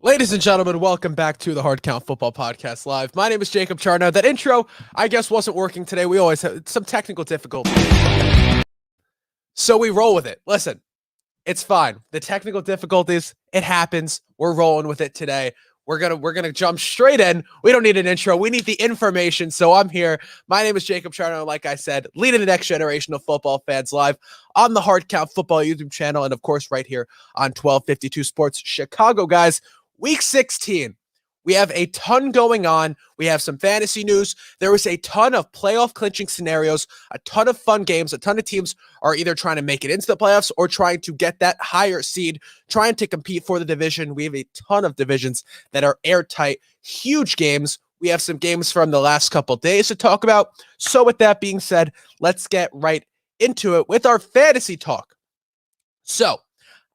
Ladies and gentlemen, welcome back to the Hard Count Football Podcast Live. My name is Jacob Charnow. That intro, I guess, wasn't working today. We always have some technical difficulties. So we roll with it. Listen, it's fine. The technical difficulties, it happens. We're rolling with it today. We're gonna jump straight in. We don't need an intro. We need the information. So I'm here. My name is Jacob Charnow. Like I said, leading the next generation of football fans live on the Hard Count Football YouTube channel, and of course, right here on 1252 Sports Chicago, guys. Week 16. We have a ton going on. We have some fantasy news. There was a ton of playoff clinching scenarios, a ton of fun games. A ton of teams are either trying to make it into the playoffs or trying to get that higher seed, trying to compete for the division. We have a ton of divisions that are airtight, huge games. We have some games from the last couple days to talk about. So with that being said, let's get right into it with our fantasy talk. So,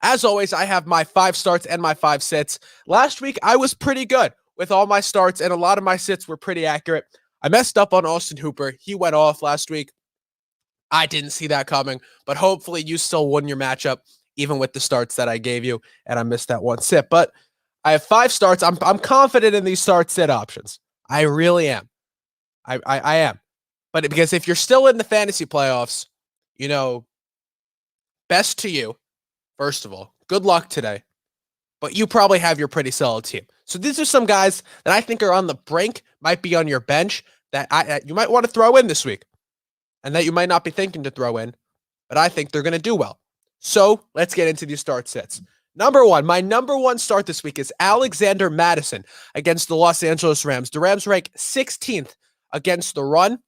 as always, I have my 5 starts and my 5 sits. Last week, I was pretty good with all my starts, and a lot of my sits were pretty accurate. I messed up on Austin Hooper. He went off last week. I didn't see that coming, but hopefully you still won your matchup, even with the starts that I gave you, and I missed that one sit. But I have 5 starts. I'm confident in these start-sit options. I really am. I am. But because if you're still in the fantasy playoffs, best to you. First of all, good luck today, but you probably have your pretty solid team. So these are some guys that I think are on the brink, might be on your bench, that you might want to throw in this week, and that you might not be thinking to throw in, but I think they're going to do well. So let's get into these start sets. My number one start this week is Alexander Mattison against the Los Angeles Rams. The Rams rank 16th against the run.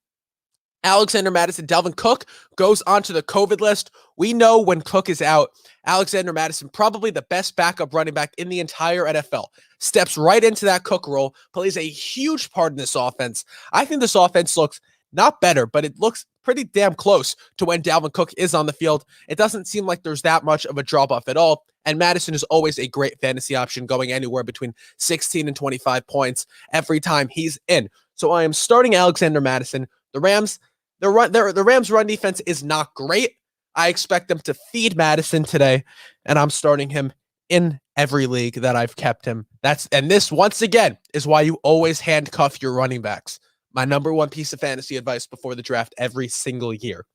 Alexander Mattison, Dalvin Cook goes onto the COVID list. We know when Cook is out, Alexander Mattison, probably the best backup running back in the entire NFL, steps right into that Cook role, plays a huge part in this offense. I think this offense looks not better, but it looks pretty damn close to when Dalvin Cook is on the field. It doesn't seem like there's that much of a drop-off at all, and Mattison is always a great fantasy option, going anywhere between 16 and 25 points every time he's in. So I am starting Alexander Mattison. The Rams' run defense is not great. I expect them to feed Mattison today, and I'm starting him in every league that I've kept him. And this, once again, is why you always handcuff your running backs. My number one piece of fantasy advice before the draft every single year.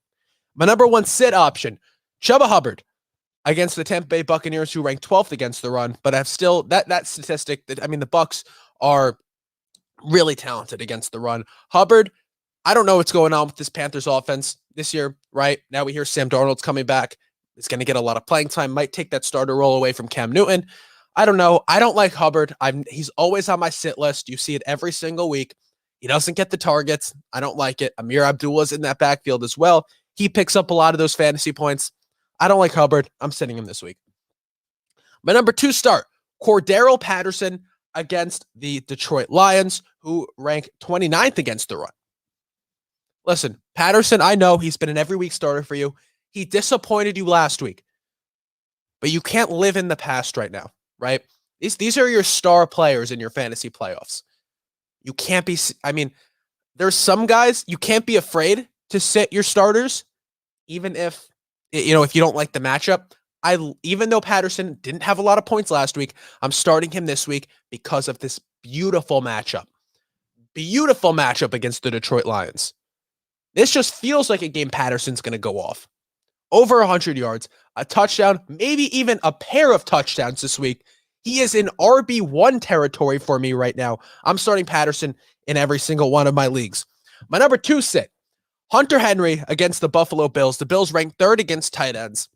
My number one sit option, Chuba Hubbard against the Tampa Bay Buccaneers, who rank 12th against the run, but have still that statistic. The Bucs are really talented against the run. Hubbard, I don't know what's going on with this Panthers offense this year, right? Now we hear Sam Darnold's coming back. He's going to get a lot of playing time, might take that starter role away from Cam Newton. I don't know. I don't like Hubbard. He's always on my sit list. You see it every single week. He doesn't get the targets. I don't like it. Amir Abdullah's in that backfield as well. He picks up a lot of those fantasy points. I don't like Hubbard. I'm sitting him this week. My number 2 start, Cordarrelle Patterson against the Detroit Lions, who rank 29th against the run. Listen, Patterson, I know he's been an every week starter for you. He disappointed you last week, but you can't live in the past right now, right? These are your star players in your fantasy playoffs. You can't be, there's some guys, you can't be afraid to sit your starters, even if you don't like the matchup. Even though Patterson didn't have a lot of points last week, I'm starting him this week because of this beautiful matchup. Beautiful matchup against the Detroit Lions. This just feels like a game Patterson's going to go off. Over 100 yards, a touchdown, maybe even a pair of touchdowns this week. He is in RB1 territory for me right now. I'm starting Patterson in every single one of my leagues. My number 2 sit, Hunter Henry against the Buffalo Bills. The Bills rank 3rd against tight ends.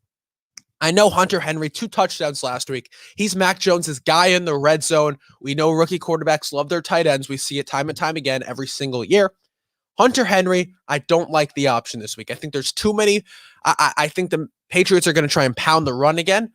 I know Hunter Henry, 2 touchdowns last week. He's Mac Jones's guy in the red zone. We know rookie quarterbacks love their tight ends. We see it time and time again every single year. Hunter Henry, I don't like the option this week. I think there's too many. I think the Patriots are going to try and pound the run again.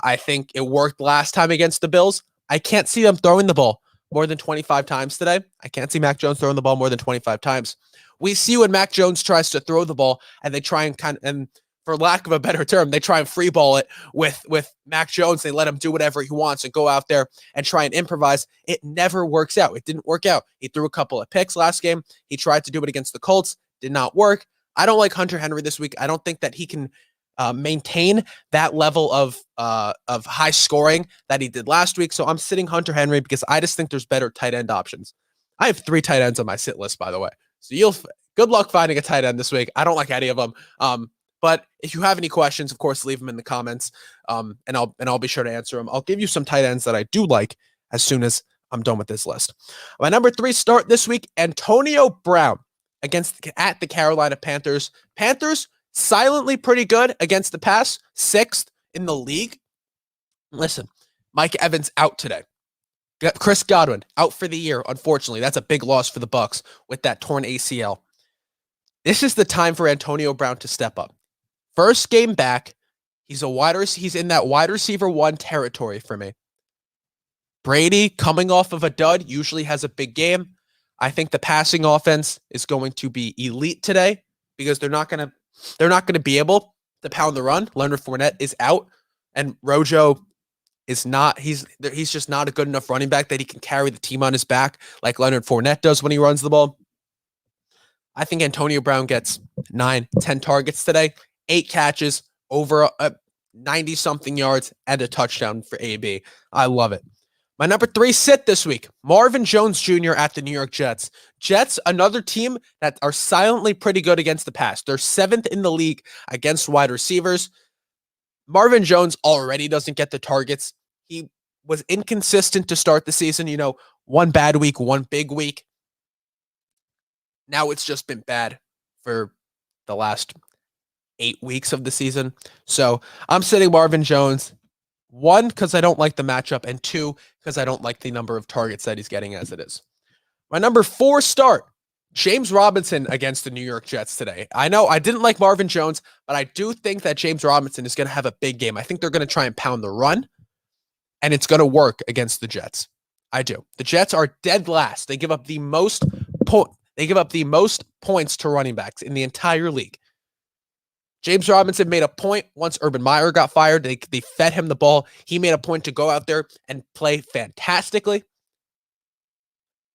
I think it worked last time against the Bills. I can't see them throwing the ball more than 25 times today. I can't see Mac Jones throwing the ball more than 25 times. We see when Mac Jones tries to throw the ball and they try and for lack of a better term, they try and free ball it with Mac Jones. They let him do whatever he wants and go out there and try and improvise. It never works out. It didn't work out. He threw a couple of picks last game. He tried to do it against the Colts. Did not work. I don't like Hunter Henry this week. I don't think that he can maintain that level of high scoring that he did last week. So I'm sitting Hunter Henry because I just think there's better tight end options. I have 3 tight ends on my sit list, by the way. So good luck finding a tight end this week. I don't like any of them. But if you have any questions, of course, leave them in the comments. And I'll be sure to answer them. I'll give you some tight ends that I do like as soon as I'm done with this list. My number 3 start this week, Antonio Brown at the Carolina Panthers. Panthers silently pretty good against the pass, 6th in the league. Listen, Mike Evans out today. Chris Godwin out for the year. Unfortunately, that's a big loss for the Bucs with that torn ACL. This is the time for Antonio Brown to step up. First game back, he's in that wide receiver 1 territory for me. Brady, coming off of a dud, usually has a big game. I think the passing offense is going to be elite today because they're not going to be able to pound the run. Leonard Fournette is out, and Rojo is not. He's just not a good enough running back that he can carry the team on his back like Leonard Fournette does when he runs the ball. I think Antonio Brown gets 9, 10 targets today, 8 catches, over 90-something yards, and a touchdown for AB. I love it. My number 3 sit this week, Marvin Jones Jr. at the New York Jets. Jets, another team that are silently pretty good against the pass. They're 7th in the league against wide receivers. Marvin Jones already doesn't get the targets. He was inconsistent to start the season. One bad week, one big week. Now it's just been bad for the last 8 weeks of the season. So I'm sitting Marvin Jones. 1, because I don't like the matchup, and 2, because I don't like the number of targets that he's getting as it is. My number 4 start, James Robinson against the New York Jets today. I know I didn't like Marvin Jones, but I do think that James Robinson is going to have a big game. I think they're going to try and pound the run, and it's going to work against the Jets. I do. The Jets are dead last. They give up the most points to running backs in the entire league. James Robinson made a point once Urban Meyer got fired. They fed him the ball. He made a point to go out there and play fantastically.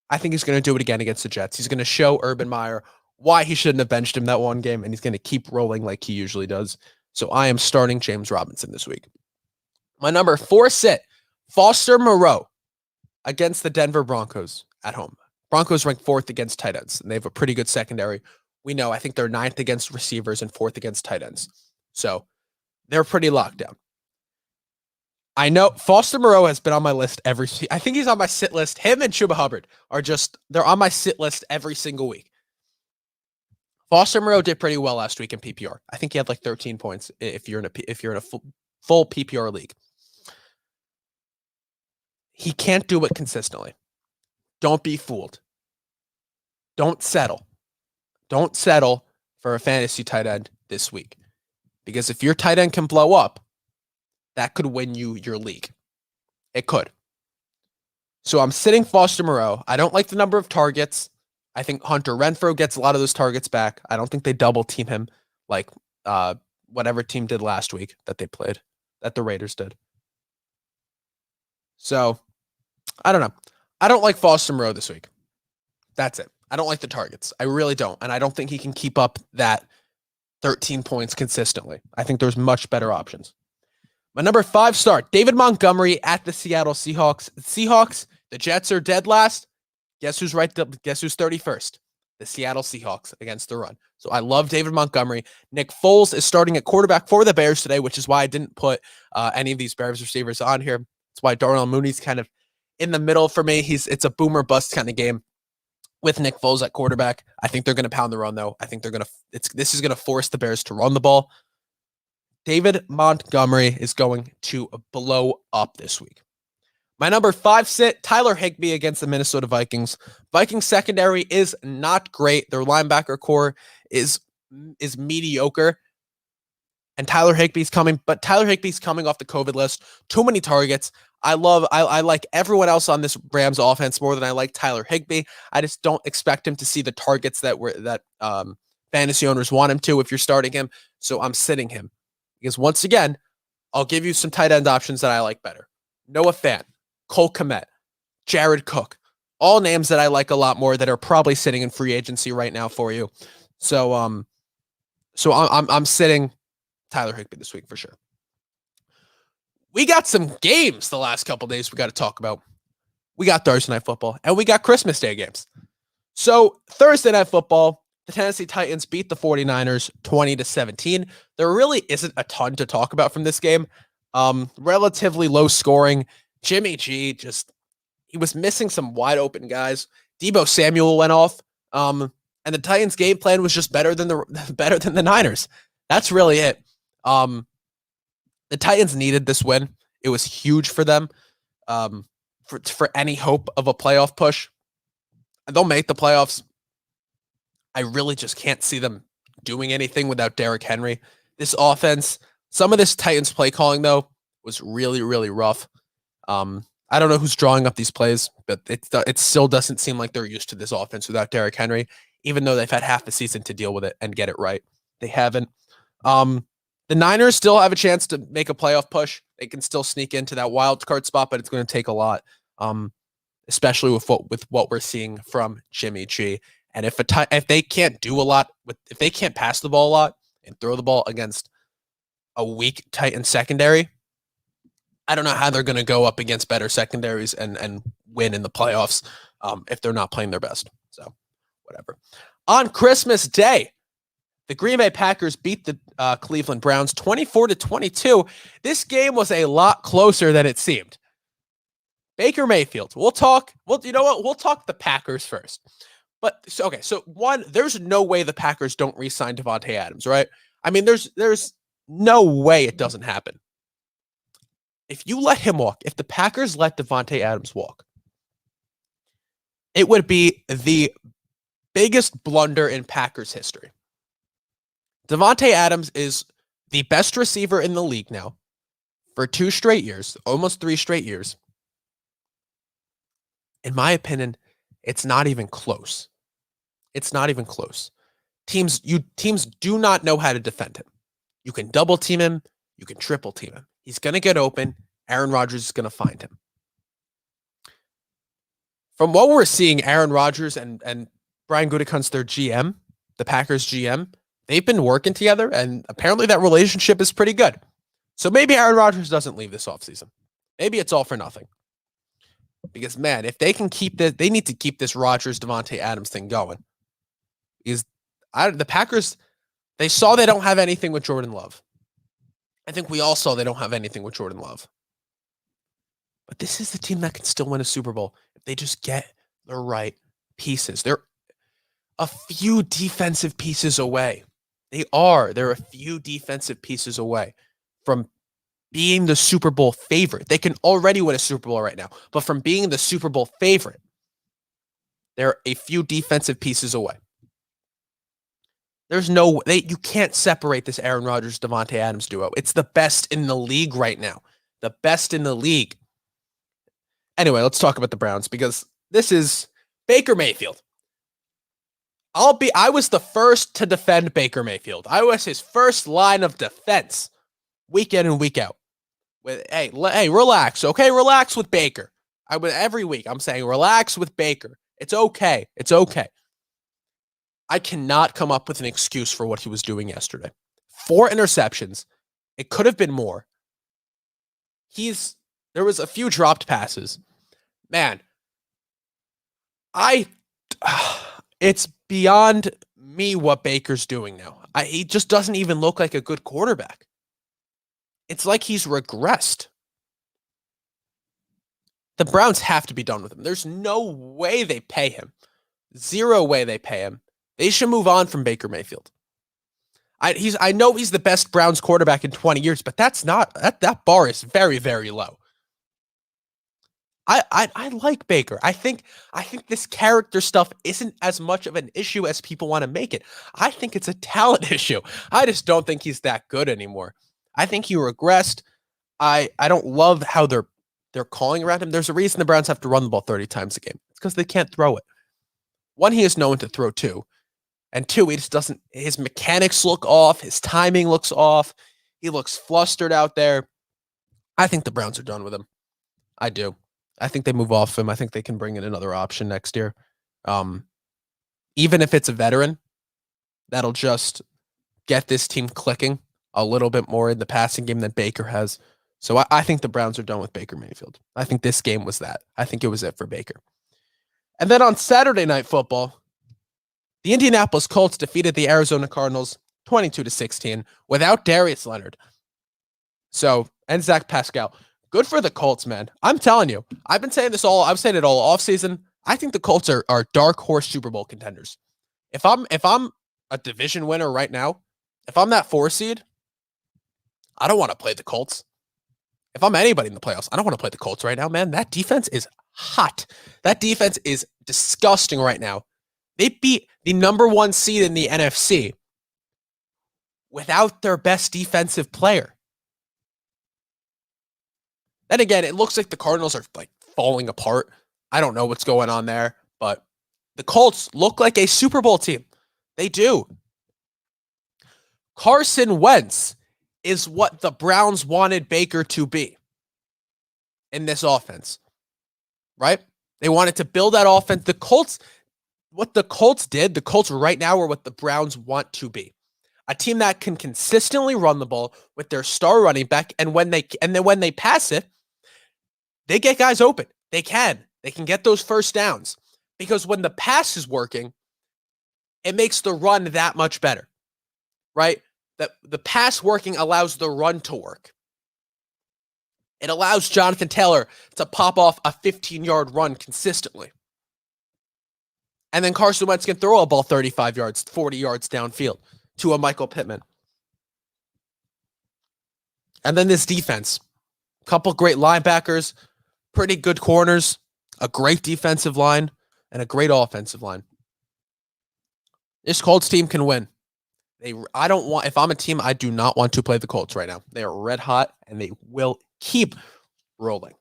I think he's going to do it again against the Jets. He's going to show Urban Meyer why he shouldn't have benched him that one game, and he's going to keep rolling like he usually does. So I am starting James Robinson this week. My number 4 sit, Foster Moreau against the Denver Broncos at home. Broncos rank 4th against tight ends, and they have a pretty good secondary. We know, I think they're 9th against receivers and 4th against tight ends. So they're pretty locked down. I know Foster Moreau has been on my list I think he's on my sit list. Him and Chuba Hubbard they're on my sit list every single week. Foster Moreau did pretty well last week in PPR. I think he had like 13 points if you're in a full PPR league. He can't do it consistently. Don't be fooled. Don't settle. Don't settle for a fantasy tight end this week. Because if your tight end can blow up, that could win you your league. It could. So I'm sitting Foster Moreau. I don't like the number of targets. I think Hunter Renfrow gets a lot of those targets back. I don't think they double team him like whatever team did last week that they played, that the Raiders did. So I don't know. I don't like Foster Moreau this week. That's it. I don't like the targets. I really don't. And I don't think he can keep up that 13 points consistently. I think there's much better options. My number 5 start, David Montgomery at the Seattle Seahawks. The Jets are dead last. Guess who's 31st? The Seattle Seahawks against the run. So I love David Montgomery. Nick Foles is starting at quarterback for the Bears today, which is why I didn't put any of these Bears receivers on here. That's why Darnell Mooney's kind of in the middle for me. It's a boomer bust kind of game with Nick Foles at quarterback. I think they're going to pound the run, though. I think this is going to force the Bears to run the ball. David Montgomery is going to blow up this week. My number 5 sit, Tyler Higbee against the Minnesota Vikings. Vikings secondary is not great. Their linebacker core is mediocre. And Tyler Higbee's coming off the COVID list. Too many targets. I like everyone else on this Rams offense more than I like Tyler Higbee. I just don't expect him to see the targets that fantasy owners want him to if you're starting him. So I'm sitting him. Because once again, I'll give you some tight end options that I like better. Noah Fant, Cole Kmet, Jared Cook, all names that I like a lot more that are probably sitting in free agency right now for you. So I'm sitting Tyler Higbee this week for sure. We got some games the last couple days we got to talk about. We got Thursday Night Football, and we got Christmas Day games. So Thursday Night Football, the Tennessee Titans beat the 49ers 20-17. There really isn't a ton to talk about from this game. Relatively low scoring. Jimmy G he was missing some wide open guys. Deebo Samuel went off. And the Titans game plan was just better than the Niners. That's really it. The Titans needed this win. It was huge for them. For any hope of a playoff push. They'll make the playoffs. I really just can't see them doing anything without Derrick Henry. This offense, some of this Titans play calling, though, was really, really rough. I don't know who's drawing up these plays, but it still doesn't seem like they're used to this offense without Derrick Henry, even though they've had half the season to deal with it and get it right. They haven't. The Niners still have a chance to make a playoff push. They can still sneak into that wild card spot, but it's going to take a lot, especially with what we're seeing from Jimmy G. And if they can't do a lot, if they can't pass the ball a lot and throw the ball against a weak Titan secondary, I don't know how they're going to go up against better secondaries and win in the playoffs if they're not playing their best. So, whatever. On Christmas Day, the Green Bay Packers beat the Cleveland Browns 24-22. This game was a lot closer than it seemed. Baker Mayfield. We'll talk the Packers first. But so one, there's no way the Packers don't re-sign Davante Adams, right? I mean, there's no way it doesn't happen. If you let him walk, if the Packers let Davante Adams walk, it would be the biggest blunder in Packers history. Davante Adams is the best receiver in the league now for 2 straight years, almost 3 straight years. In my opinion, it's not even close. It's not even close. Teams do not know how to defend him. You can double team him. You can triple team him. He's going to get open. Aaron Rodgers is going to find him. From what we're seeing, Aaron Rodgers and Brian Gutekunst, their GM, the Packers GM, they've been working together, and apparently that relationship is pretty good. So maybe Aaron Rodgers doesn't leave this offseason. Maybe it's all for nothing. Because, man, if they can keep this, they need to keep this Rodgers-Davante Adams thing going. The Packers, they saw they don't have anything with Jordan Love. I think we all saw they don't have anything with Jordan Love. But this is the team that can still win a Super Bowl if they just get the right pieces. They're a few defensive pieces away. They're a few defensive pieces away from being the Super Bowl favorite. They can already win a Super Bowl right now, but from being the Super Bowl favorite, they're a few defensive pieces away. There's no way you can't separate this Aaron Rodgers Davante Adams duo. It's the best in the league right now. The best in the league. Anyway, let's talk about the Browns because this is Baker Mayfield. I was the first to defend Baker Mayfield. I was his first line of defense week in and week out. Hey, relax, okay? Relax with Baker. Every week I'm saying relax with Baker. It's okay. It's okay. I cannot come up with an excuse for what he was doing yesterday. 4 interceptions. It could have been more. There was a few dropped passes. Man, it's beyond me what Baker's doing now. He just doesn't even look like a good quarterback. It's like he's regressed. The Browns have to be done with him. There's no way they pay him. 0 way they pay him. They should move on from Baker Mayfield. I know he's the best Browns quarterback in 20 years, but that bar is very, very low. I like Baker. I think this character stuff isn't as much of an issue as people want to make it. I think it's a talent issue. I just don't think he's that good anymore. I think he regressed. I don't love how they're calling around him. There's a reason the Browns have to run the ball 30 times a game. It's because they can't throw it. 1, he is known to throw 2. And 2, he just doesn't, his mechanics look off. His timing looks off. He looks flustered out there. I think the Browns are done with him. I do. I think they move off him. I think they can bring in another option next year. Even if it's a veteran, that'll just get this team clicking. a little bit more in the passing game than Baker has. So I think the Browns are done with Baker Mayfield. I think this game was that. I think it was it for Baker. And then on Saturday Night Football, the Indianapolis Colts defeated the Arizona Cardinals 22-16 without Darius Leonard. So, and Zach Pascal. Good for the Colts, man. I'm telling you. I've saying it all offseason. I think the Colts are dark horse Super Bowl contenders. If I'm a division winner right now, if I'm that 4 seed, I don't want to play the Colts. If I'm anybody in the playoffs, I don't want to play the Colts right now, man. That defense is hot. That defense is disgusting right now. They beat the number 1 seed in the NFC without their best defensive player. Then again, it looks like the Cardinals are like falling apart. I don't know what's going on there, but the Colts look like a Super Bowl team. They do. Carson Wentz is what the Browns wanted Baker to be in this offense, right? They wanted to build that offense. What the Colts did, the Colts right now are what the Browns want to be. A team that can consistently run the ball with their star running back, and when they pass it, they get guys open. They can get those first downs, because when the pass is working, it makes the run that much better, right? The pass working allows the run to work. It allows Jonathan Taylor to pop off a 15-yard run consistently. And then Carson Wentz can throw a ball 35 yards, 40 yards downfield to a Michael Pittman. And then this defense, a couple great linebackers, pretty good corners, a great defensive line, and a great offensive line. This Colts team can win. If I'm a team, I do not want to play the Colts right now. They are red hot, and they will keep rolling.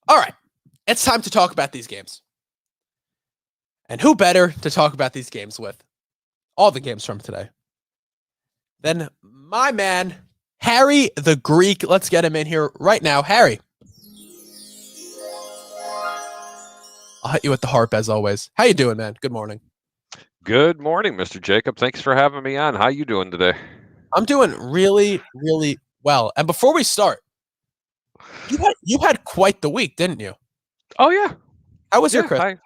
All right, it's time to talk about these games. And who better to talk about these games with, all the games from today, than my man, Harry the Greek. Let's get him in here right now. Harry. I'll hit you with the harp as always. How you doing, man? Good morning. Good morning, Mr. Jacob. Thanks for having me on. How you doing today? I'm doing really, really well. And before we start, you had quite the week, didn't you? Oh yeah. How was your Christmas?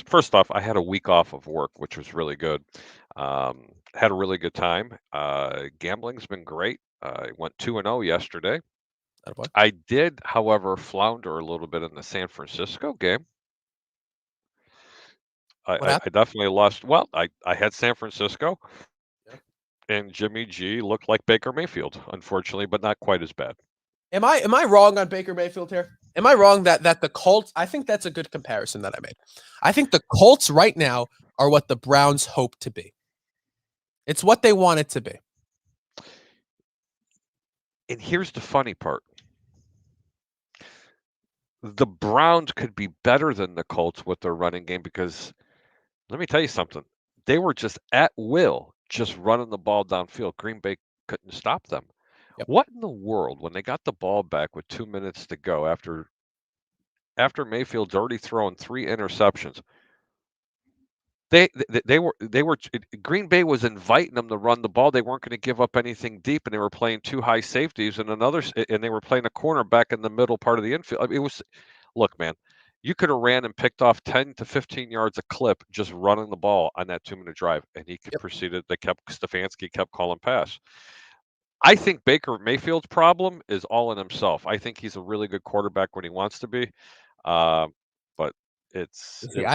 First off, I had a week off of work, which was really good. Had a really good time. Gambling's been great. I went 2-0 yesterday. I did, however, flounder a little bit in the San Francisco game. I definitely lost. Well, I had San Francisco, and Jimmy G looked like Baker Mayfield, unfortunately, but not quite as bad. Am I wrong on Baker Mayfield here? Am I wrong that the Colts? I think that's a good comparison that I made. I think the Colts right now are what the Browns hope to be. It's what they want it to be. And here's the funny part. The Browns could be better than the Colts with their running game, because let me tell you something. They were just at will, just running the ball downfield. Green Bay couldn't stop them. Yep. What in the world, when they got the ball back with 2 minutes to go after Mayfield's already thrown 3 interceptions, they were Green Bay was inviting them to run the ball. They weren't going to give up anything deep, and they were playing 2 high safeties and they were playing a cornerback in the middle part of the infield. Look, man, you could have ran and picked off 10 to 15 yards a clip just running the ball on that 2-minute drive, and he proceeded. Stefanski kept calling pass. I think Baker Mayfield's problem is all in himself. I think he's a really good quarterback when he wants to be, but it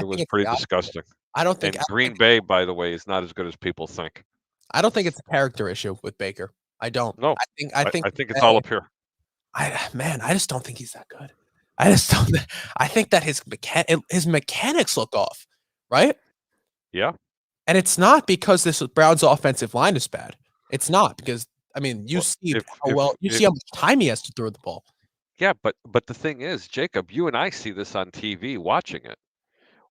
was pretty disgusting. I don't think Green Bay, by the way, is not as good as people think. I don't think it's a character issue with Baker. I don't. No, I think it's all up here. I just don't think he's that good. I think that his mechanics look off, right? Yeah. And it's not because this Browns offensive line is bad. It's not because, I mean, you see how much time he has to throw the ball. Yeah, but the thing is, Jacob, you and I see this on TV watching it.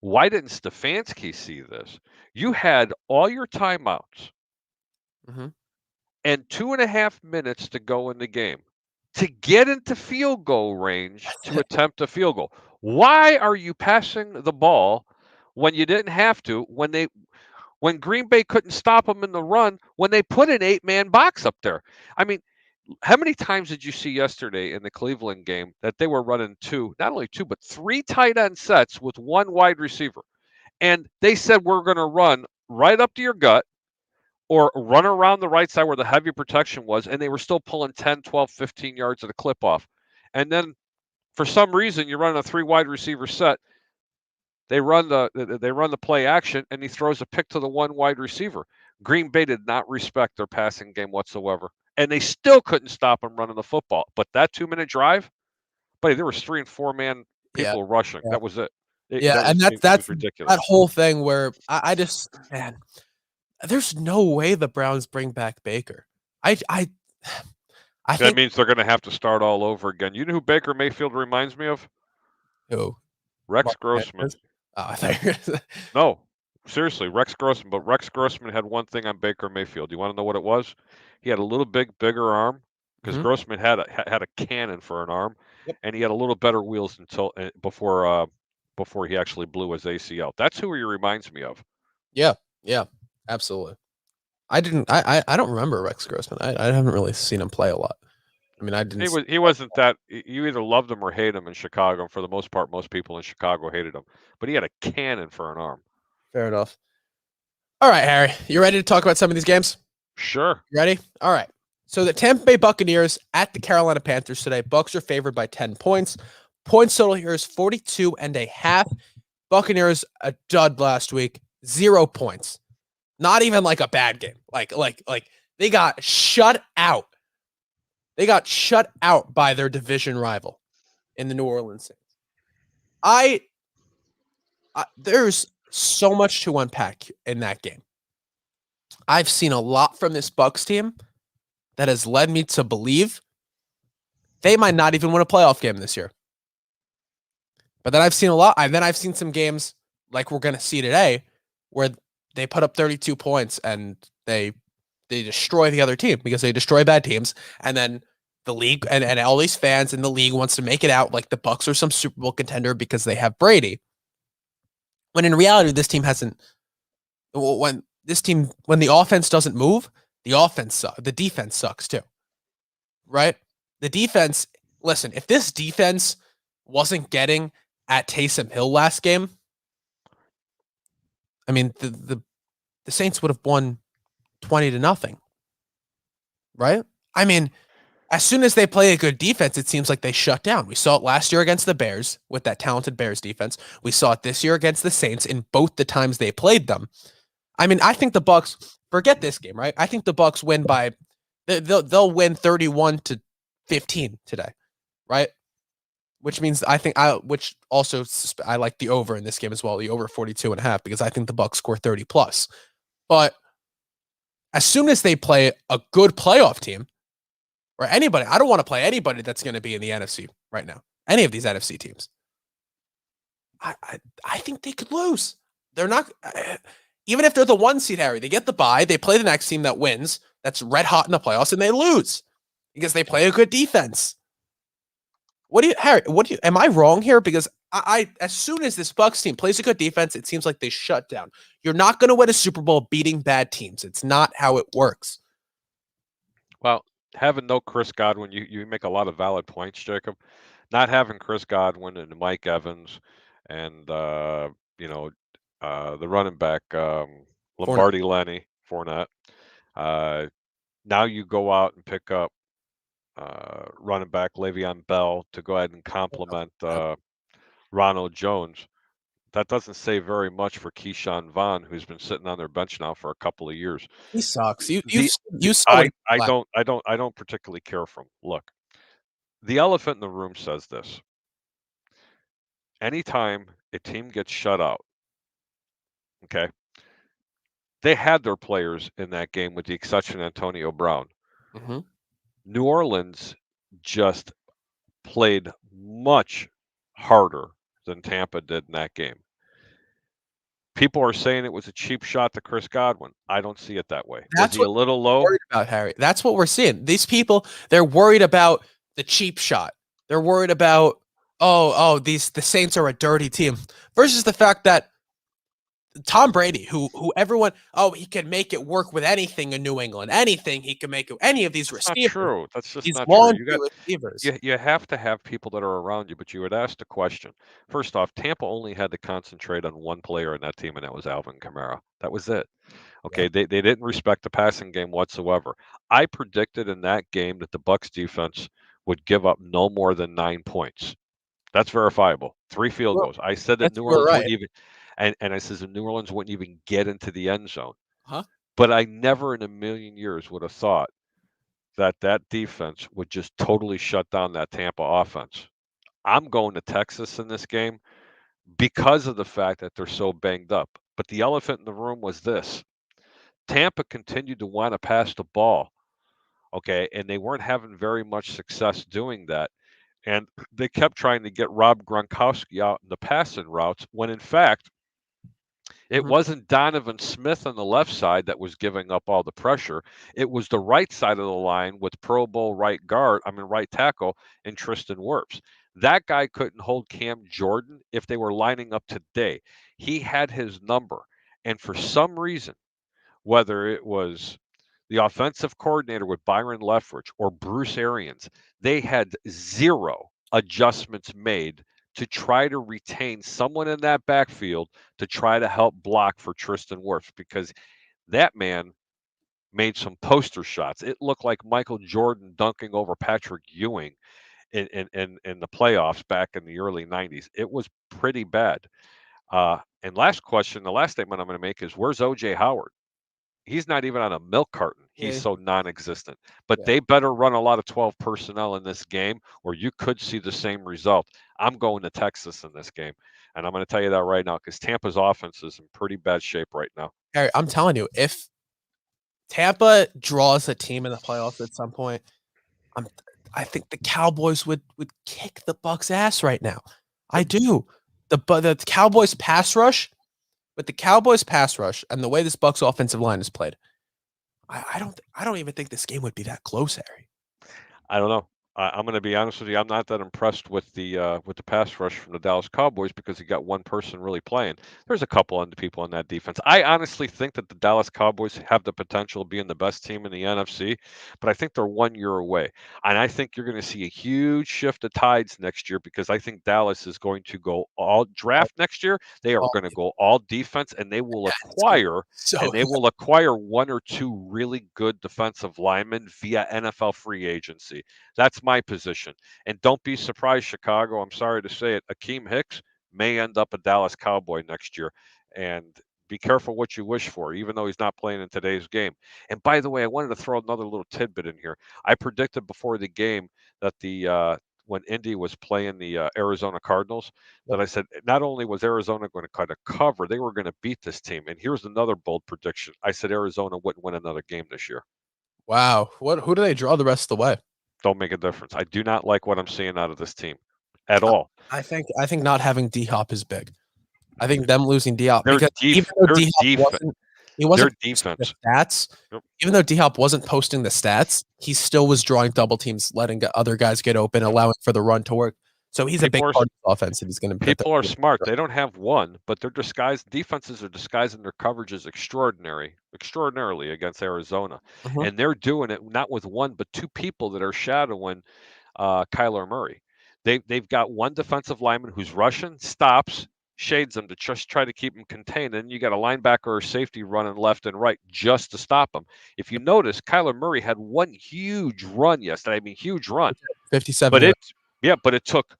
Why didn't Stefanski see this? You had all your timeouts and 2.5 minutes to go in the game to get into field goal range to attempt a field goal. Why are you passing the ball when you didn't have to? when Green Bay couldn't stop them in the run when they put an 8-man box up there. I mean, how many times did you see yesterday in the Cleveland game that they were running not only two, but 3 tight end sets with 1 wide receiver? And they said, we're going to run right up to your gut or run around the right side where the heavy protection was. And they were still pulling 10, 12, 15 yards of the clip off. And then for some reason, you're running a 3 wide receiver set. They run the play action, and he throws a pick to the 1 wide receiver. Green Bay did not respect their passing game whatsoever, and they still couldn't stop him running the football. But that 2-minute drive, buddy, there was 3 and 4 man Yeah, people rushing. yeah, That was it. yeah, and It that's was that ridiculous. whole thing where I just man, there's no way the Browns bring back Baker. I That think means they're going to have to start all over again. You know who Baker Mayfield reminds me of? who Rex Mark Grossman. Sanchez? Oh, I thought you were gonna say- No, seriously, Rex Grossman. But Rex Grossman had one thing on Baker Mayfield. You want to know what it was? He had a little bigger arm because Mhm. Grossman had a cannon for an arm, Yep. and he had a little better wheels until before he actually blew his ACL. That's who he reminds me of. Yeah, yeah, absolutely. I don't remember Rex Grossman. I haven't really seen him play a lot. I mean, I didn't. He wasn't that. You either loved him or hate him in Chicago. And for the most part, most people in Chicago hated him. But he had a cannon for an arm. Fair enough. All right, Harry, you ready to talk about some of these games? Sure. You ready? All right. So the Tampa Bay Buccaneers at the Carolina Panthers today. Bucks are favored by 10 points. Points total here is 42.5. Buccaneers a dud last week, 0 points. Not even like a bad game. Like they got shut out. They got shut out by their division rival in the New Orleans Saints. There's so much to unpack in that game. I've seen a lot from this Bucks team that has led me to believe they might not even win a playoff game this year. But then I've seen a lot. I've seen some games like we're going to see today where they put up 32 points and they destroy the other team because they destroy bad teams. And then the league and all these fans in the league wants to make it out like the Bucks are some Super Bowl contender because they have Brady. When in reality, this team hasn't. When the offense doesn't move, the defense sucks too. Right? The defense, listen, if this defense wasn't getting at Taysom Hill last game, I mean, the Saints would have won 20-0. Right? I mean, as soon as they play a good defense, it seems like they shut down. We saw it last year against the Bears with that talented Bears defense. We saw it this year against the Saints in both the times they played them. I mean, I think the Bucks forget this game, right? I think the Bucks win by they'll win 31-15 today, right? Which means I like the over in this game as well, the over 42.5, because I think the Bucks score 30 plus. But as soon as they play a good playoff team, or anybody, I don't want to play anybody that's going to be in the NFC right now. Any of these NFC teams. I think they could lose. They're not, even if they're the 1 seed, Harry, they get the bye, they play the next team that wins, that's red hot in the playoffs, and they lose because they play a good defense. Harry, am I wrong here? Because as soon as this Bucks team plays a good defense, it seems like they shut down. You're not going to win a Super Bowl beating bad teams. It's not how it works. Well, having no Chris Godwin, you make a lot of valid points, Jacob. Not having Chris Godwin and Mike Evans and the running back Lombardi Lenny Fournette. Now you go out and pick up running back Le'Veon Bell to go ahead and complement Ronald Jones. That doesn't say very much for Keyshawn Vaughn, who's been sitting on their bench now for a couple of years. He sucks. You saw I don't particularly care for him. Look, the elephant in the room says this. Anytime a team gets shut out, okay, they had their players in that game with the exception of Antonio Brown. Mm-hmm. New Orleans just played much harder than Tampa did in that game. People are saying it was a cheap shot to Chris Godwin. I don't see it that way. Was he a little low? Worried about, Harry. That's what we're seeing. These people, they're worried about the cheap shot. They're worried about the Saints are a dirty team versus the fact that Tom Brady, who everyone, he can make it work with anything in New England, anything he can make it, any of these That's not receivers, true. That's just these not true. laundry receivers. You have to have people that are around you, but you would ask the question. First off, Tampa only had to concentrate on one player in that team, and that was Alvin Kamara. That was it. Yeah. Okay, they didn't respect the passing game whatsoever. I predicted in that game that the Bucks defense would give up no more than 9 points. That's verifiable. 3 field Well, goals. I said that yes, New you were Orleans right. wouldn't even and I says that New Orleans wouldn't even get into the end zone. Huh? But I never in a million years would have thought that that defense would just totally shut down that Tampa offense. I'm going to Texas in this game because of the fact that they're so banged up. But the elephant in the room was this. Tampa continued to want to pass the ball, okay, and they weren't having very much success doing that. And they kept trying to get Rob Gronkowski out in the passing routes when in fact it Mhm. wasn't Donovan Smith on the left side that was giving up all the pressure. It was the right side of the line with Pro Bowl right tackle and Tristan Wirfs. That guy couldn't hold Cam Jordan if they were lining up today. He had his number. And for some reason, whether it was the offensive coordinator with Byron Leftwich or Bruce Arians, they had zero adjustments made to try to retain someone in that backfield to try to help block for Tristan Wirfs because that man made some poster shots. It looked like Michael Jordan dunking over Patrick Ewing in the playoffs back in the early 90s. It was pretty bad. And last question, the last statement I'm going to make is where's OJ Howard? He's not even on a milk carton. He's Yeah, so non-existent. But yeah. they better run a lot of 12 personnel in this game, or you could see the same result. I'm going to Texas in this game, and I'm going to tell you that right now because Tampa's offense is in pretty bad shape right now. Harry, I'm telling you, if Tampa draws a team in the playoffs at some point, I'm I think the Cowboys would kick the Bucks ass right now. I do. The Cowboys pass rush, with the Cowboys pass rush and the way this Bucks offensive line is played, I don't even think this game would be that close, Harry. I don't know. I'm going to be honest with you. I'm not that impressed with the pass rush from the Dallas Cowboys because you got one person really playing. There's a couple of people on that defense. I honestly think that the Dallas Cowboys have the potential of being the best team in the NFC, but I think they're 1 year away. And I think you're going to see a huge shift of tides next year because I think Dallas is going to go all Oh, draft next year. They are oh, going to go all defense, and they will yeah, it's gonna be and so they will acquire one or two really good defensive linemen via NFL free agency. That's my position. And don't be surprised, Chicago. I'm sorry to say it. Akeem Hicks may end up a Dallas Cowboy next year. And be careful what you wish for, even though he's not playing in today's game. And by the way, I wanted to throw another little tidbit in here. I predicted before the game that when Indy was playing the Arizona Cardinals, Yep. that I said not only was Arizona going to kind of cover, they were going to beat this team. And here's another bold prediction. I said Arizona wouldn't win another game this year. Wow. Who do they draw the rest of the way? Don't make a difference. I do not like what I'm seeing out of this team at all. I think not having D Hop is big. I think them losing D Hop Their because even def though their D Hop defense he their wasn't posting the defense. stats. Yep. Even though D Hop wasn't posting the stats, he still was drawing double teams, letting other guys get open, allowing for the run to work. So he's a big People are part of the offense, and he's going to that. people are smart. They don't have one, but their defenses are disguising their coverages extraordinarily against Arizona. Mhm. And they're doing it not with one, but two people that are shadowing Kyler Murray. They've got one defensive lineman who's rushing, stops, shades them to just try to keep him contained. And you got a linebacker or safety running left and right just to stop him. If you notice, Kyler Murray had one huge run yesterday. I mean, huge run. 57 But yards. it took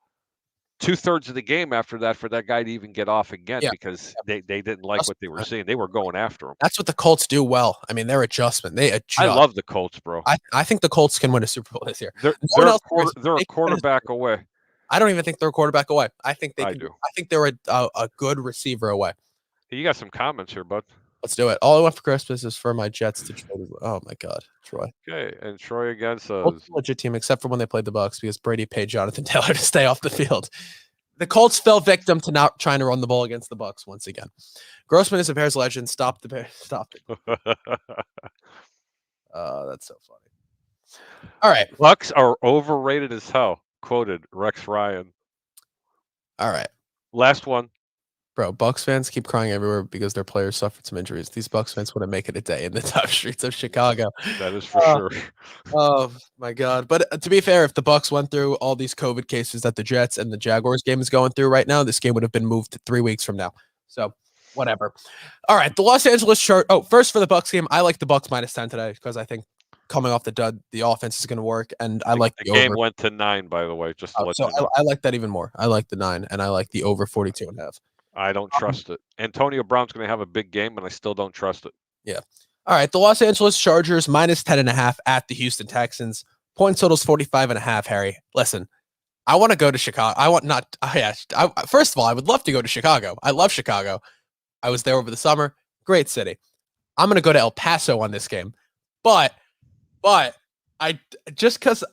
2/3 of the game after that for that guy to even get off again Yeah, because they didn't like what they were seeing. They were going after him. that's what the Colts do well. I mean, their adjustment. They I adjust. love the Colts, bro. I think the Colts can win a Super Bowl this year. They're No one they're a else quarter they're a they can win a quarterback Super Bowl. away. I don't even think they're a quarterback away. I think they I can. do. I think they're a good receiver away. You got some comments here, bud. Let's do it. All I want for Christmas is for my Jets to trade. Oh my God, Troy. Okay, and Troy again Colts says, are a legit team, except for when they played the Bucks because Brady paid Jonathan Taylor to stay off the field. The Colts fell victim to not trying to run the ball against the Bucks once again. Grossman is a Bears legend. Stop the Bears. Stop it. That's so funny. All right. Bucks are overrated as hell. Quoted Rex Ryan. All right. Last one. Bro, Bucks fans keep crying everywhere because their players suffered some injuries. These Bucks fans wouldn't make it a day in the tough streets of Chicago. That is for Uh, sure. Oh my God! But to be fair, if the Bucks went through all these COVID cases that the Jets and the Jaguars game is going through right now, this game would have been moved to 3 weeks from now. So whatever. All right, the Los Angeles chart. Oh, first for the Bucks game, I like the Bucks -10 today because I think coming off the dud, the offense is going to work, and I like The the game over. went to 9, by the way, just to let So you know. I like that even more. I like the 9, and I like the over 42.5. I don't trust it. Antonio Brown's going to have a big game, and I still don't trust it. Yeah. All right. The Los Angeles Chargers -10.5 at the Houston Texans. Point total's 45.5. Harry, listen, I want to go to Chicago. I want not. First of all, I would love to go to Chicago. I love Chicago. I was there over the summer. Great city. I'm going to go to El Paso on this game, but I just because.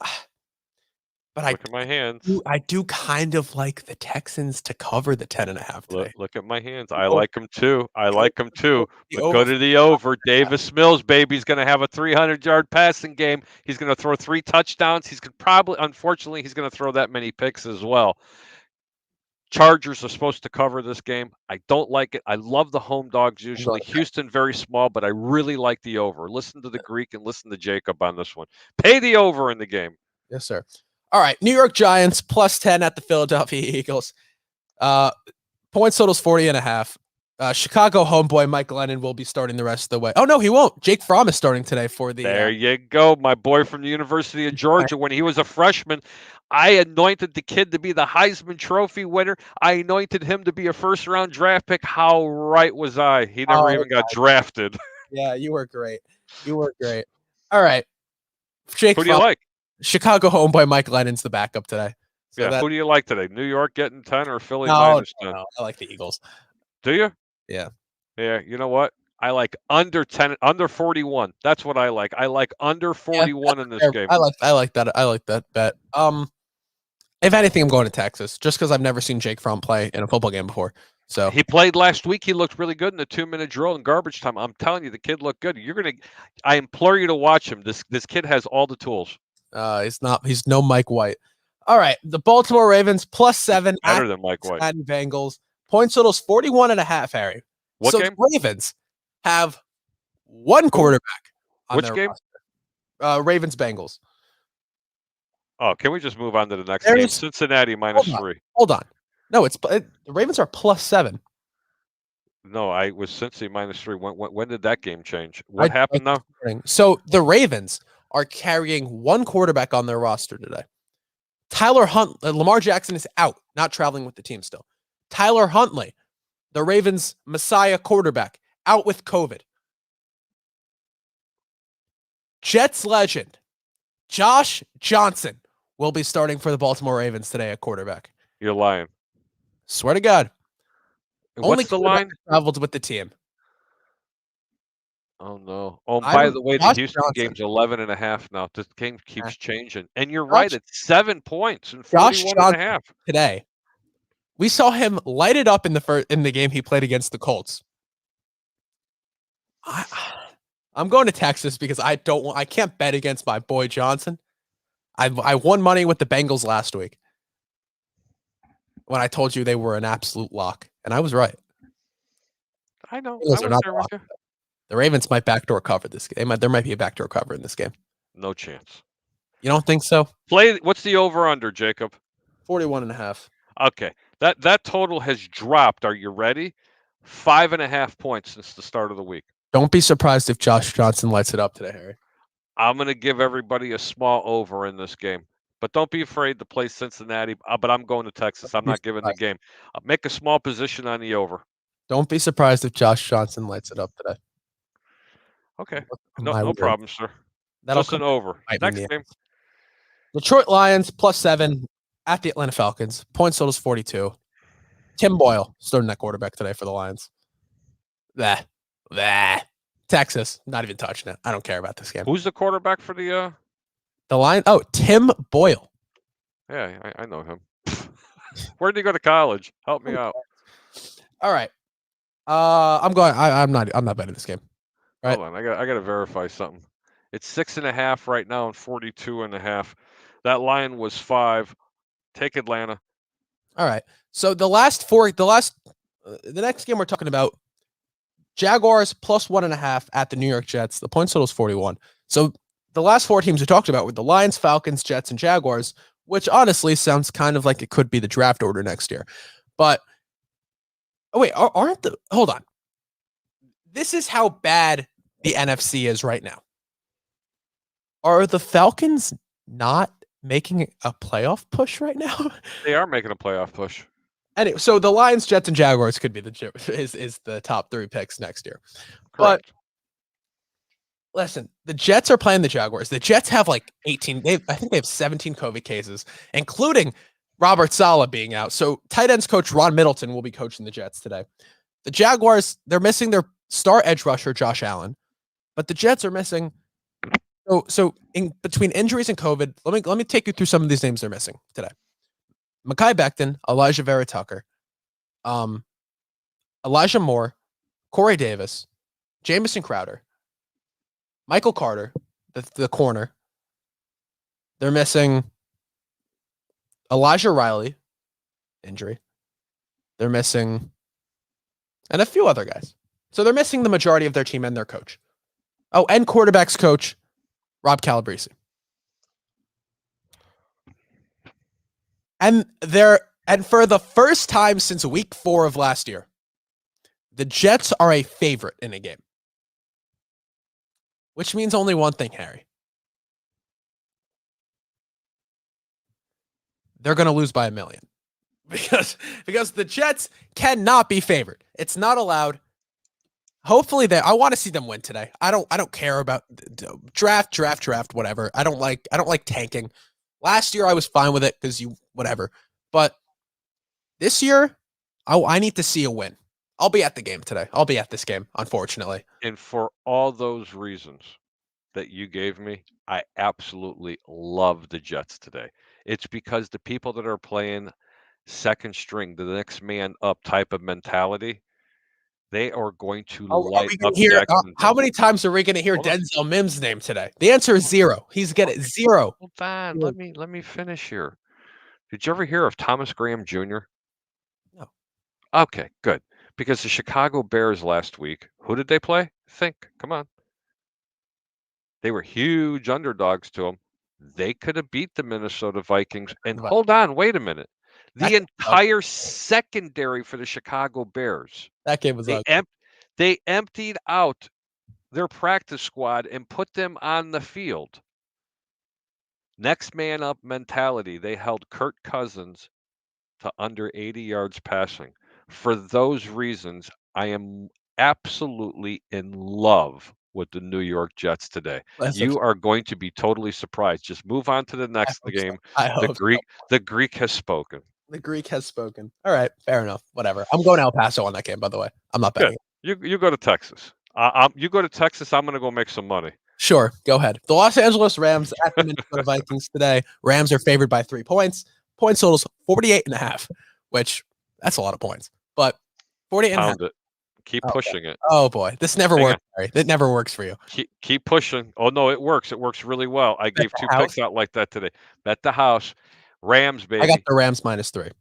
But Look at my hands. I do kind of like the Texans to cover the 10.5 today. Look at my hands. I like them too. I like them too. The But over go to the over. Davis Mills, baby, is going to have a 300-yard passing game. He's going to throw 3 touchdowns. He's unfortunately, he's going to throw that many picks as well. Chargers are supposed to cover this game. I don't like it. I love the home dogs usually. Houston very small, but I really like the over. Listen to the Greek and listen to Jacob on this one. Pay the over in the game. Yes, sir. All right, New York Giants +10 at the Philadelphia Eagles. Points total's 40.5. Chicago homeboy Mike Glennon will be starting the rest of the way. Oh no, he won't. Jake Fromm is starting today for the. There you go, my boy from the University of Georgia. When he was a freshman, I anointed the kid to be the Heisman Trophy winner. I anointed him to be a first-round draft pick. How right was I? He never even got drafted. Yeah, you were great. You were great. All right, Jake. Who do you like? Chicago homeboy Mike Lennon's the backup today. So who do you like today? New York getting 10 or Philly -10? No, I like the Eagles. Do you? Yeah. Yeah. You know what? I like under 10, under 41. That's what I like. I like under 41 in this game. I like that. I like that bet. If anything, I'm going to Texas just because I've never seen Jake Fromm play in a football game before. So he played last week. He looked really good in the 2-minute drill in garbage time. I'm telling you, the kid looked good. I implore you to watch him. This kid has all the tools. He's no Mike White. All right, the Baltimore Ravens +7 better than Mike White. Cincinnati Bengals. Point total's 41.5. Harry. What game? The Ravens have one quarterback on Which game? Roster. Ravens Bengals. Oh, can we just move on to the next game? Cincinnati -3. Hold on. No, the Ravens are +7. No, I was Cincy -3. When did that game change? What happened now? So the Ravens are carrying one quarterback on their roster today. Lamar Jackson is out, not traveling with the team still. Tyler Huntley, the Ravens' Messiah quarterback, out with COVID. Jets legend Josh Johnson will be starting for the Baltimore Ravens today at quarterback. You're lying. Swear to God. What's the line? Traveled with the team. Oh no! Oh, by the way, the Houston game's 11.5 now. This game keeps changing, and you're right. It's 7 points and 41.5 today. We saw him light it up in the game he played against the Colts. I'm going to Texas because I can't bet against my boy Johnson. I won money with the Bengals last week when I told you they were an absolute lock, and I was right. I know. The Ravens might backdoor cover this game. There might be a backdoor cover in this game. No chance. You don't think so? What's the over/under, Jacob? 41.5. Okay, that total has dropped. Are you ready? 5.5 points since the start of the week. Don't be surprised if Josh Johnson lights it up today, Harry. I'm going to give everybody a small over in this game, but don't be afraid to play Cincinnati. But I'm going to Texas. I'm not giving the game. I'll make a small position on the over. Don't be surprised if Josh Johnson lights it up today. Okay, no problem, sir. Just an over. Next game. Detroit Lions +7 at the Atlanta Falcons. Points total is 42. Tim Boyle starting that quarterback today for the Lions. Texas, not even touching it. I don't care about this game. Who's the quarterback for the Lions? Oh, Tim Boyle. Yeah, I know him. Where did he go to college? Help me out. All right. I'm not betting this game. Right? Hold on, I got to verify something. It's 6.5 right now and 42.5. That line was 5. Take Atlanta. All right. So the last The next game we're talking about, Jaguars plus 1.5 at the New York Jets. The point total is 41. So the last 4 teams we talked about were the Lions, Falcons, Jets, and Jaguars, which honestly sounds kind of like it could be the draft order next year. But wait, aren't the hold on. This is how bad the NFC is right now. Are the Falcons not making a playoff push right now? They are making a playoff push. Anyway, so the Lions, Jets, and Jaguars could be is the top 3 picks next year. Correct. But listen, the Jets are playing the Jaguars. The Jets have like 18. I think they have 17 COVID cases, including Robert Saleh being out. So tight ends coach Ron Middleton will be coaching the Jets today. The Jaguars, they're missing their star edge rusher Josh Allen, but the Jets are missing. So in between injuries and COVID, let me take you through some of these names they're missing today. Mekhi Becton, Elijah Vera Tucker, Elijah Moore, Corey Davis, Jamison Crowder, Michael Carter, the corner. They're missing Elijah Riley, injury. They're missing, and a few other guys. So they're missing the majority of their team and their coach. Oh, and quarterbacks coach Rob Calabrese. And for the first time since week 4 of last year, the Jets are a favorite in a game. Which means only one thing, Harry. They're going to lose by 1 million. Because the Jets cannot be favored. It's not allowed. Hopefully I want to see them win today. I don't care about draft, whatever. I don't like tanking. Last year I was fine with it because whatever. But this year, I need to see a win. I'll be at the game today. I'll be at this game, unfortunately. And for all those reasons that you gave me, I absolutely love the Jets today. It's because the people that are playing second string, the next man up type of mentality, they are going to light up Jacksonville. How many times are we going to hear Denzel Mims' name today? The answer is 0. He's getting 0. Hold on, let me finish here. Did you ever hear of Thomas Graham Jr.? No. Okay, good. Because the Chicago Bears last week, who did they play? Think. Come on. They were huge underdogs to them. They could have beat the Minnesota Vikings. And hold on, wait a minute. The entire secondary for the Chicago Bears. That game was they emptied out their practice squad and put them on the field. Next man up mentality. They held Kirk Cousins to under 80 yards passing. For those reasons, I am absolutely in love with the New York Jets today. You are going to be totally surprised. Just move on to the next game. The Greek has spoken. The Greek has spoken. All right, fair enough. Whatever. I'm going to El Paso on that game, by the way. I'm not betting. You go to Texas. You go to Texas. I'm going to go make some money. Sure, go ahead. The Los Angeles Rams at the Minnesota Vikings today. Rams are favored by 3 points. Point totals 48.5, which that's a lot of points. But 48.5. Keep pushing it. Oh boy, this never works. It never works for you. Keep pushing. Oh no, it works. It works really well. I gave 2 picks out like that today. Bet the house. Rams, baby. I got the Rams -3.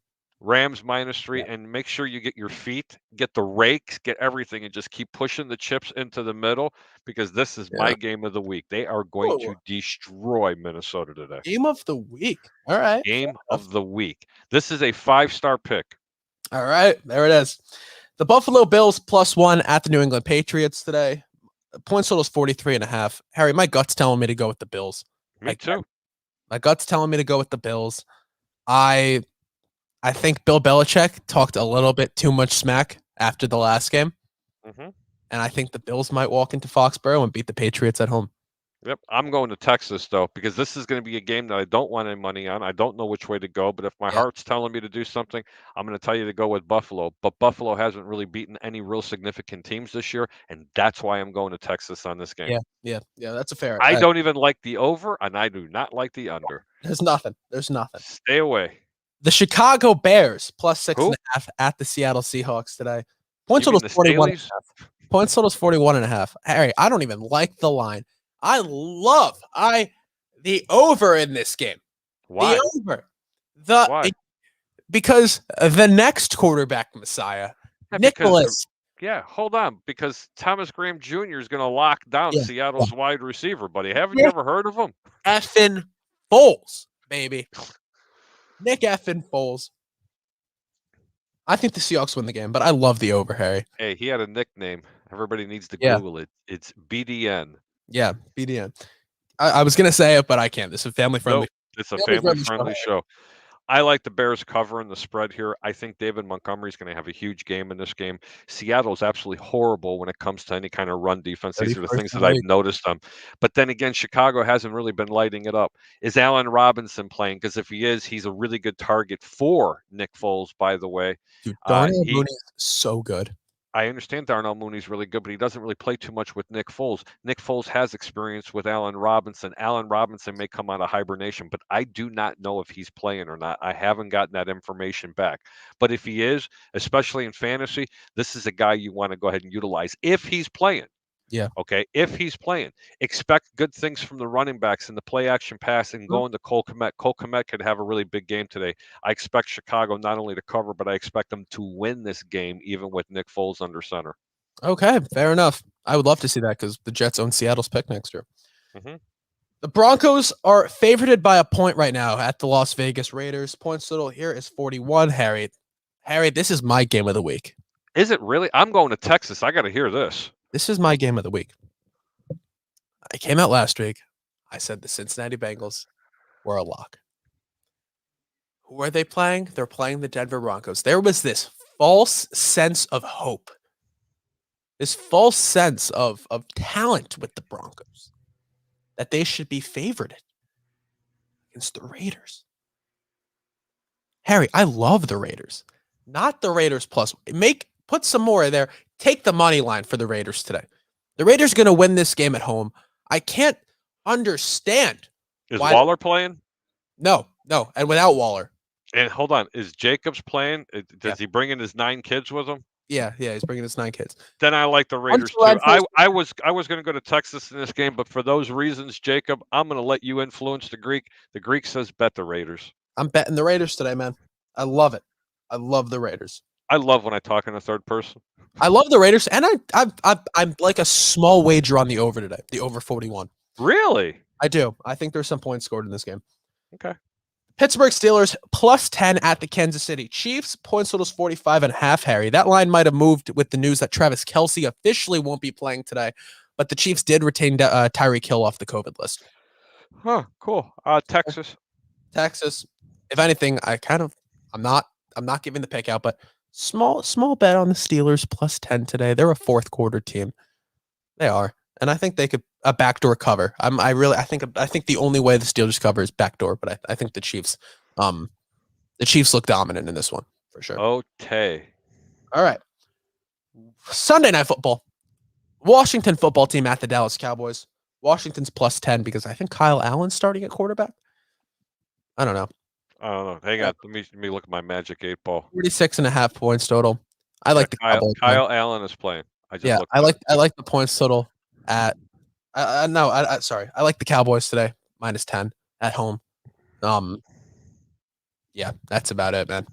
Rams -3, and make sure you get your feet, get the rakes, get everything, and just keep pushing the chips into the middle because this is my game of the week. They are going to destroy Minnesota today. Game of the week. All right. Game of the week. This is a 5-star pick. All right, there it is. The Buffalo Bills +1 at the New England Patriots today. Point total is 43.5. Harry, my gut's telling me to go with the Bills. Me too. My gut's telling me to go with the Bills. I think Bill Belichick talked a little bit too much smack after the last game. Mm-hmm. And I think the Bills might walk into Foxborough and beat the Patriots at home. Yep, I'm going to Texas, though, because this is going to be a game that I don't want any money on. I don't know which way to go, but if my heart's telling me to do something, I'm going to tell you to go with Buffalo. But Buffalo hasn't really beaten any real significant teams this year, and that's why I'm going to Texas on this game. Yeah, that's a fair. I don't even like the over, and I do not like the under. There's nothing. Stay away. The Chicago Bears +6.5 at the Seattle Seahawks today. Point total is 41.5. Point total is 41.5. Harry, I don't even like the line. I love the over in this game. Why? The over. Why? Because the next quarterback messiah Yeah, because Nicholas. yeah, hold on, because Thomas Graham Jr. is going to lock down Yeah. Seattle's wide receiver, buddy. Haven't you Nick ever heard of him? effing Foles, baby. Nick effing Foles. I think the Seahawks win the game, but I love the over, Harry. Hey, he had a nickname. Everybody needs to Yeah. Google it. It's BDN. Yeah. BDN. I was gonna say it, but I can't. This is a family friendly. Nope, it's a Family friendly family-friendly show. I like the Bears covering the spread here. I think David Montgomery's going to have a huge game in this game. Seattle's absolutely horrible when it comes to any kind of run defense. These are the 31st things in that the I've league. noticed them. But then again, Chicago hasn't really been lighting it up. Is Allen Robinson playing? Because if he is, he's a really good target for Nick Foles, by the way. Dude, Darnell He Mooney is so good. I understand Darnell Mooney's really good, but he doesn't really play too much with Nick Foles. Nick Foles has experience with Allen Robinson. Allen Robinson may come out of hibernation, but I do not know if he's playing or not. I haven't gotten that information back. But if he is, especially in fantasy, this is a guy you want to go ahead and utilize if he's playing. Yeah. Okay. If he's playing, expect good things from the running backs in the play action pass and going to Cole Kmet. Cole Kmet could have a really big game today. I expect Chicago not only to cover, but I expect them to win this game, even with Nick Foles under center. Okay, fair enough. I would love to see that because the Jets own Seattle's pick next year. Mm-hmm. The Broncos are favorited by a point right now at the Las Vegas Raiders. Points total here is 41. Harry, this is my game of the week. Is it really? I'm going to Texas. I got to hear this. This is my game of the week. I came out last week. I said the Cincinnati Bengals were a lock. Who are they playing? They're playing the Denver Broncos. There was this false sense of hope, this false sense of talent with the Broncos that they should be favored against the Raiders. Harry, I love the Raiders. Not the Raiders plus. Put some more in there. Take the money line for the Raiders today. The Raiders going to win this game at home. I can't understand. Is Waller playing? No. And without Waller. And hold on. Is Jacobs playing? Does he bring in his 9 kids with him? Yeah, he's bringing his 9 kids. Then I like the Raiders too. I was going to go to Texas in this game, but for those reasons, Jacob, I'm going to let you influence the Greek. The Greek says bet the Raiders. I'm betting the Raiders today, man. I love it. I love the Raiders. I love when I talk in the third person. I love the Raiders, and I'm like a small wager on the over today, the over 41. Really? I do. I think there's some points scored in this game. Okay. Pittsburgh Steelers plus 10 at the Kansas City Chiefs. Points total's 45.5, Harry. That line might have moved with the news that Travis Kelce officially won't be playing today, but the Chiefs did retain Tyreek Hill off the COVID list. Huh, cool. Texas. If anything, I'm not giving the pick out, but small bet on the Steelers plus 10 today. They're a fourth quarter team. They are. And I think they could a backdoor cover. I think the only way the Steelers cover is backdoor, but I think the Chiefs look dominant in this one for sure. Okay. All right. Sunday Night Football. Washington football team at the Dallas Cowboys. Washington's plus 10 because I think Kyle Allen's starting at quarterback. I don't know. Hang on. Let me look at my magic 8 ball. 46.5 points total. I like the Cowboys. Kyle Allen is playing. I like the points total at I like the Cowboys today minus 10 at home. Yeah, that's about it, man.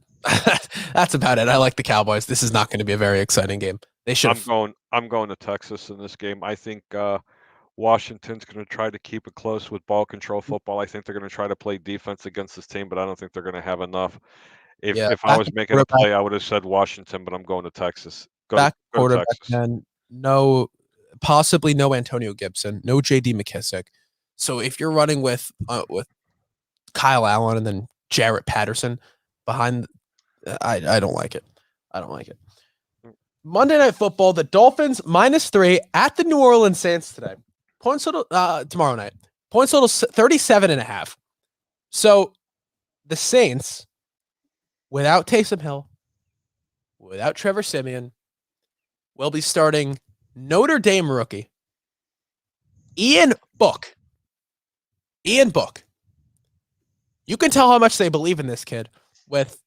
That's about it. I like the Cowboys. This is not going to be a very exciting game. They should. I'm going to Texas in this game. I think Washington's going to try to keep it close with ball control football. I think they're going to try to play defense against this team, but I don't think they're going to have enough. If I was making a play, I would have said Washington, but I'm going to Texas. Go quarterback, Texas. man. Possibly no Antonio Gibson, no J.D. McKissick. So if you're running with Kyle Allen and then Jarrett Patterson behind, I don't like it. I don't like it. Monday Night Football, the Dolphins -3 at the New Orleans Saints today. Points total tomorrow night. Points total 37.5. So the Saints, without Taysom Hill, without Trevor Siemian, will be starting Notre Dame rookie Ian Book. You can tell how much they believe in this kid with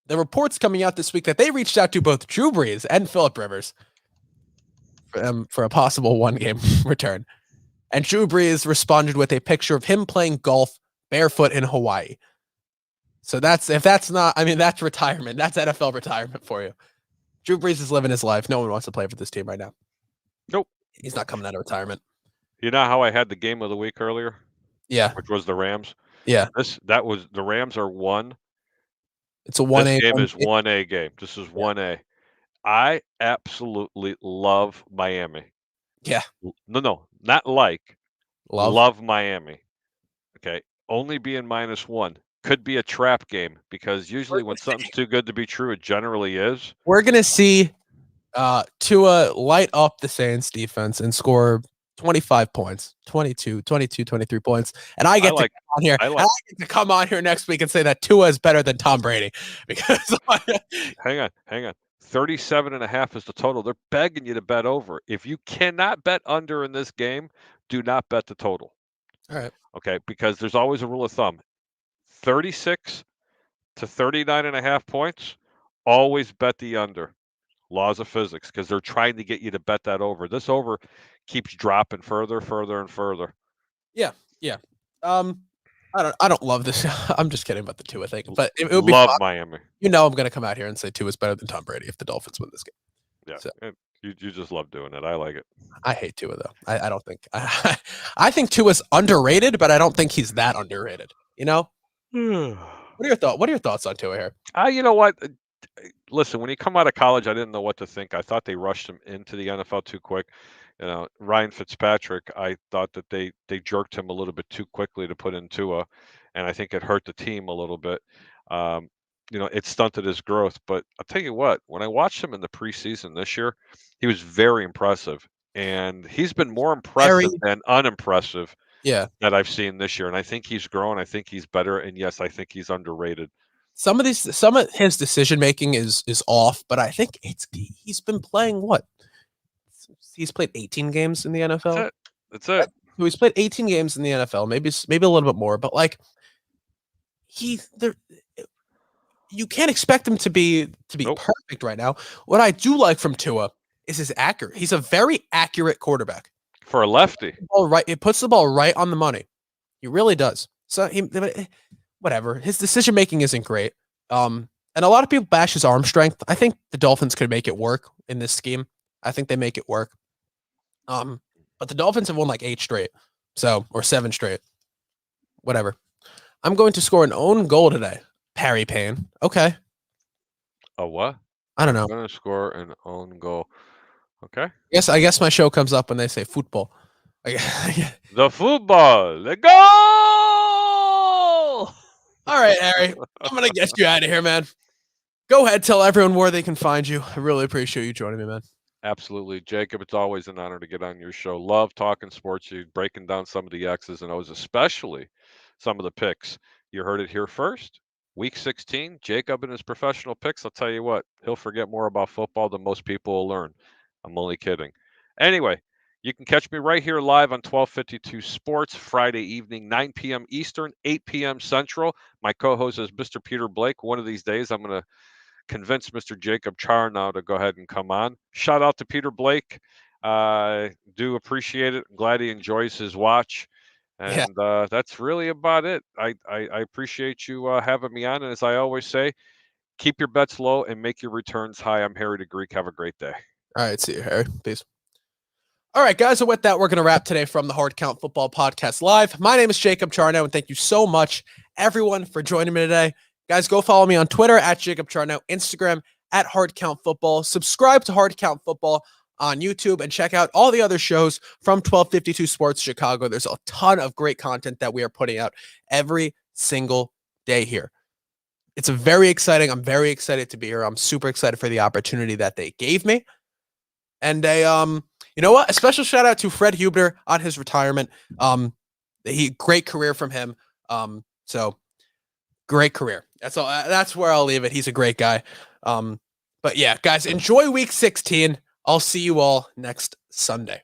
the reports coming out this week that they reached out to both Drew Brees and Phillip Rivers for a possible one-game return. And Drew Brees responded with a picture of him playing golf barefoot in Hawaii. So that's retirement. That's NFL retirement for you. Drew Brees is living his life. No one wants to play for this team right now. Nope. He's not coming out of retirement. You know how I had the game of the week earlier, Yeah. which was the Rams? Yeah. That was the Rams are 1. It's a This 1A. game is 1A game. This is 1A. I absolutely love Miami. Yeah. No, not like. Love. Love Miami. Okay. Only being -1 could be a trap game because usually when something's too good to be true, it generally is. We're going to see Tua light up the Saints defense and score 25 points, 22, 23 points. And I get to come on here. I get to come on here next week and say that Tua is better than Tom Brady because hang on. 37.5 is the total. They're begging you to bet over. If you cannot bet under in this game, do not bet the total. All right. Okay, because there's always a rule of thumb. 36 to 39.5 points, always bet the under. Laws of physics, because they're trying to get you to bet that over. This over keeps dropping further and further. Yeah. I don't love this. I'm just kidding about the Tua thing, but it would be love fun. Miami. I'm going to come out here and say Tua is better than Tom Brady if the Dolphins win this game. Yeah, so. You just love doing it. I like it. I hate Tua though. I don't think I think Tua's underrated, but I don't think he's that underrated. You know. What are your thoughts on Tua here? You know what? Listen, when he come out of college, I didn't know what to think. I thought they rushed him into the NFL too quick. You know, Ryan Fitzpatrick, I thought that they jerked him a little bit too quickly to put in Tua, and I think it hurt the team a little bit. You know, it stunted his growth. But I'll tell you what, when I watched him in the preseason this year, he was very impressive, and he's been more impressive than unimpressive. Yeah, that I've seen this year, and I think he's grown. I think he's better, and yes, I think he's underrated. Some of his decision making is off, but I think he's been playing what? He's played 18 games in the NFL. That's it. So he's played 18 games in the NFL, maybe a little bit more, but like you can't expect him to be perfect right now. What I do like from Tua is his accurate. He's a very accurate quarterback for a lefty. It puts the ball right on the money. He really does. So whatever. His decision making isn't great. And a lot of people bash his arm strength. I think the Dolphins could make it work in this scheme. I think they make it work. But the Dolphins have won like 8 straight, or 7 straight. Whatever. I'm going to score an own goal today. Parry Payne. Okay. A what? I don't know. I'm going to score an own goal. Okay. I guess my show comes up when they say football. The football. The goal! All right, Harry. I'm going to get you out of here, man. Go ahead. Tell everyone where they can find you. I really appreciate you joining me, man. Absolutely. Jacob, it's always an honor to get on your show. Love talking sports. You breaking down some of the X's and O's, especially some of the picks. You heard it here first. Week 16, Jacob and his professional picks. I'll tell you what, he'll forget more about football than most people will learn. I'm only kidding. Anyway, you can catch me right here live on 1252 Sports, Friday evening, 9 p.m. Eastern, 8 p.m. Central. My co-host is Mr. Peter Blake. One of these days, I'm going to convince Mr. Jacob Charnow to go ahead and come on. Shout out to Peter Blake. Do appreciate it. I'm glad he enjoys his watch. And that's really about it. I appreciate you having me on. And as I always say, keep your bets low and make your returns high. I'm Harry the Greek. Have a great day. All right. See you, Harry. Peace. All right, guys. So with that, we're going to wrap today from the Hard Count Football Podcast Live. My name is Jacob Charnow, and thank you so much, everyone, for joining me today. Guys, go follow me on Twitter at Jacob Charnow, Instagram at Hard Count Football. Subscribe to Hard Count Football on YouTube and check out all the other shows from 1252 Sports Chicago. There's a ton of great content that we are putting out every single day here. It's very exciting. I'm very excited to be here. I'm super excited for the opportunity that they gave me. And you know what? A special shout out to Fred Huebner on his retirement. Great career from him. So great career. That's all. That's where I'll leave it. He's a great guy. But yeah, guys, enjoy week 16. I'll see you all next Sunday.